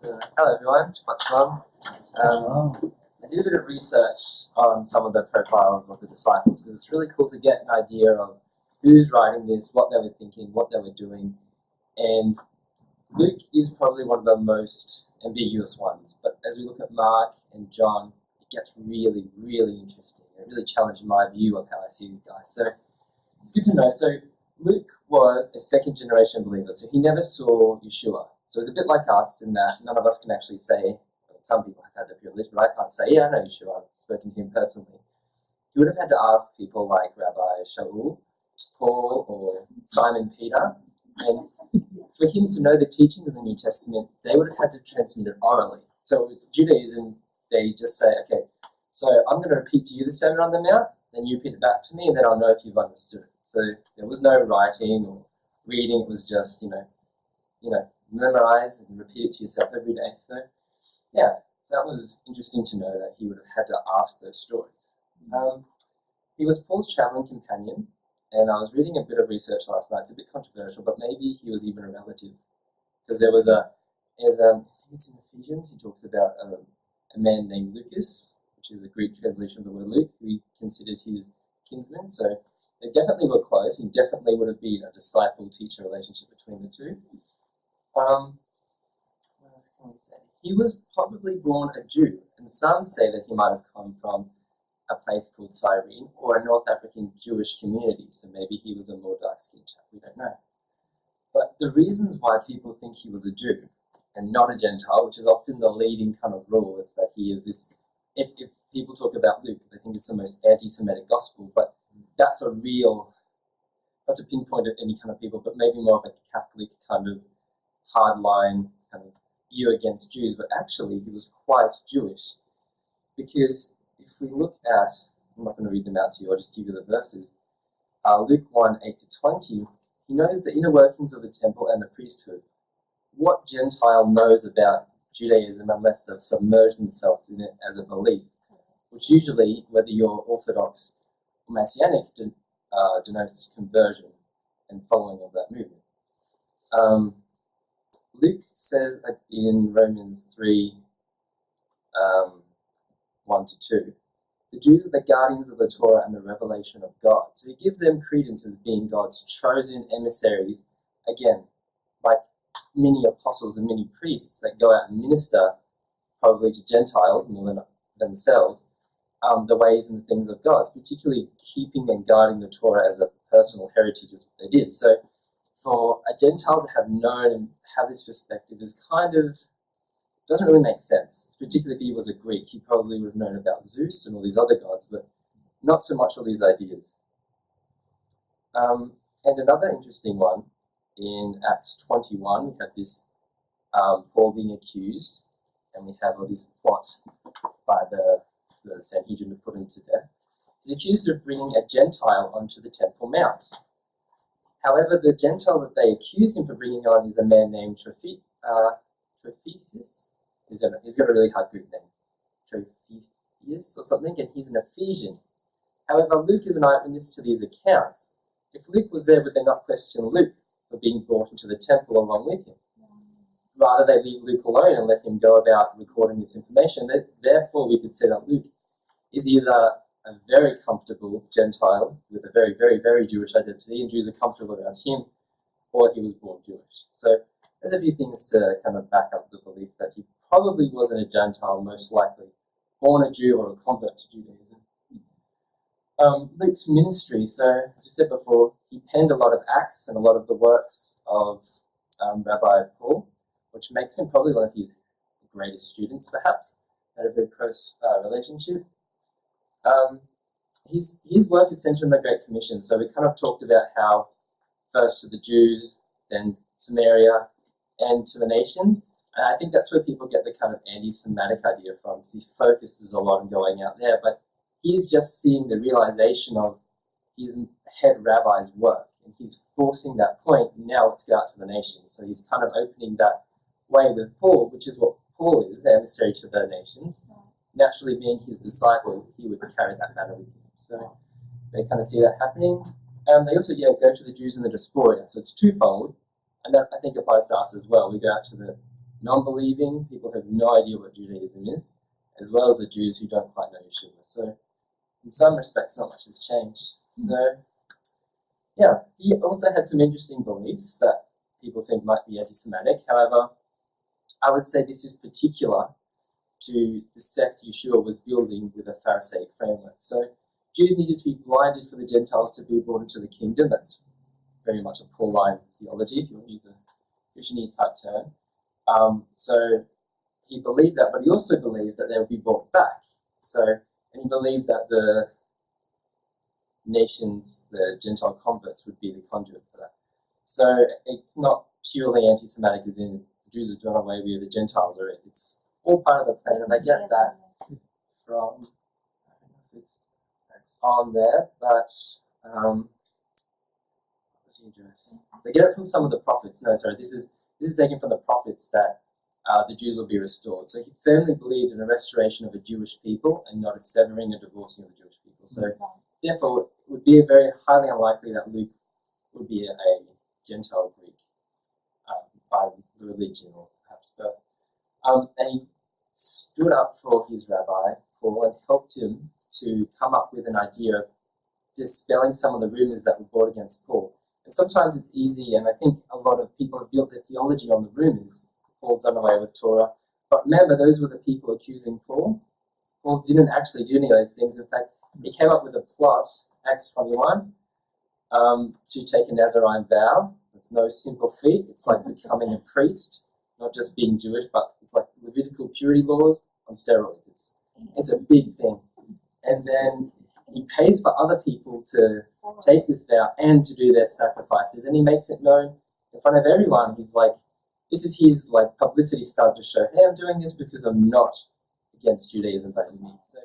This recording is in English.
Hello everyone, much fun. I did a bit of research on some of the profiles of the disciples because it's really cool to get an idea of who's writing this, what they were thinking, what they were doing. And Luke is probably one of the most ambiguous ones, but as we look at Mark and John, it gets really, really interesting. It really challenged my view of how I see these guys. So it's good to know. So Luke was a second generation believer, so he never saw Yeshua. So it's a bit like us in that none of us can actually say, some people have had the privilege, but I can't say, yeah, I know Yeshua, I've spoken to him personally. He would have had to ask people like Rabbi Shaul, Paul, or Simon Peter, and for him to know the teaching of the New Testament, they would have had to transmit it orally. So with Judaism, they just say, okay, so I'm going to repeat to you the Sermon on the Mount, then you repeat it back to me, and then I'll know if you've understood it. So there was no writing or reading, it was just, memorize and repeat it to yourself every day. So that was interesting to know that he would have had to ask those stories. He was Paul's traveling companion, and I was reading a bit of research last night. It's a bit controversial, but maybe he was even a relative, because I think it's in Ephesians, he talks about a man named Lucas, which is a Greek translation of the word Luke, who he considers his kinsman. So they definitely were close. He definitely would have been a disciple-teacher relationship between the two. What else can we say? He was probably born a Jew, and some say that he might have come from a place called Cyrene or a North African Jewish community, so maybe he was a more dark-skinned chap, we don't know. But the reasons why people think he was a Jew and not a Gentile, which is often the leading kind of rule, is that he is this, if people talk about Luke, they think it's the most anti-Semitic gospel, but that's a real, not to pinpoint at any kind of people, but maybe more of a Catholic kind of hardline kind of view against Jews, but actually he was quite Jewish, because if we look at, I'm not going to read them out to you, I'll just give you the verses, Luke 1, 8-20, he knows the inner workings of the temple and the priesthood. What Gentile knows about Judaism unless they've submerged themselves in it as a belief, which usually, whether you're Orthodox or Messianic, denotes conversion and following of that movement. Luke says in Romans 3, 1-2, the Jews are the guardians of the Torah and the revelation of God. So he gives them credence as being God's chosen emissaries, again, like many apostles and many priests that go out and minister, probably to Gentiles more than themselves, the ways and the things of God, particularly keeping and guarding the Torah as a personal heritage as they did. So for a Gentile to have known and have this perspective is kind of, doesn't really make sense, particularly if he was a Greek. He probably would have known about Zeus and all these other gods, but not so much all these ideas. And another interesting one, in Acts 21, we have this Paul being accused, and we have all this plot by the Sanhedrin to put him to death. He's accused of bringing a Gentile onto the Temple Mount. However, the Gentile that they accuse him for bringing on is a man named Trophimus. He's got a really hard Greek name. Trophimus or something, and he's an Ephesian. However, Luke is an eyewitness to these accounts. If Luke was there, would they not question Luke for being brought into the temple along with him? Rather, they leave Luke alone and let him go about recording this information. Therefore, we could say that Luke is either a very comfortable Gentile with a very, very, very Jewish identity, and Jews are comfortable around him, or he was born Jewish. So there's a few things to kind of back up the belief that he probably wasn't a Gentile, most likely born a Jew or a convert to Judaism. Luke's ministry, so as we said before, he penned a lot of Acts and a lot of the works of Rabbi Paul, which makes him probably one of his greatest students, perhaps, had a very close relationship. His work is centered on the Great Commission, so we kind of talked about how first to the Jews, then Samaria, and to the nations, and I think that's where people get the kind of anti-Semitic idea from, because he focuses a lot on going out there, but he's just seeing the realization of his head rabbi's work, and he's forcing that point, now let's go out to the nations, so he's kind of opening that way with Paul, which is what Paul is, the emissary to the nations. Naturally, being his disciple, he would carry that banner with him. So they kind of see that happening. They also go to the Jews in the diaspora, so it's twofold, and that I think applies to us as well. We go out to the non-believing, people who have no idea what Judaism is, as well as the Jews who don't quite know Yeshua. So in some respects, not much has changed. So yeah, he also had some interesting beliefs that people think might be anti-Semitic. However, I would say this is particular to the sect Yeshua was building with a Pharisaic framework. So Jews needed to be blinded for the Gentiles to be brought into the kingdom. That's very much a Pauline theology, if you want to use a Christianese type term. So he believed that, but he also believed that they would be brought back. And he believed that the nations, the Gentile converts, would be the conduit for that. So it's not purely anti-Semitic as in the Jews have done away with, the Gentiles are it. It's all part of the plan, and they get that from, I don't know if it's on there, but what's the address? They get it from some of the prophets. No, sorry, this is taken from the prophets that the Jews will be restored. So he firmly believed in a restoration of the Jewish people and not a severing or divorcing of the Jewish people. So therefore, it would be very highly unlikely that Luke would be a Gentile Greek by religion or perhaps birth. And he stood up for his rabbi, Paul, and helped him to come up with an idea of dispelling some of the rumors that were brought against Paul. And sometimes it's easy, and I think a lot of people have built their theology on the rumors. Paul's done away with Torah. But remember, those were the people accusing Paul. Paul didn't actually do any of those things. In fact, he came up with a plot, Acts 21, to take a Nazarene vow. It's no simple feat. It's like becoming a priest, not just being Jewish, but it's like Levitical purity laws on steroids. It's a big thing. And then he pays for other people to take this vow and to do their sacrifices. And he makes it known in front of everyone. He's like, this is his like publicity stunt to show, hey, I'm doing this because I'm not against Judaism by any means. So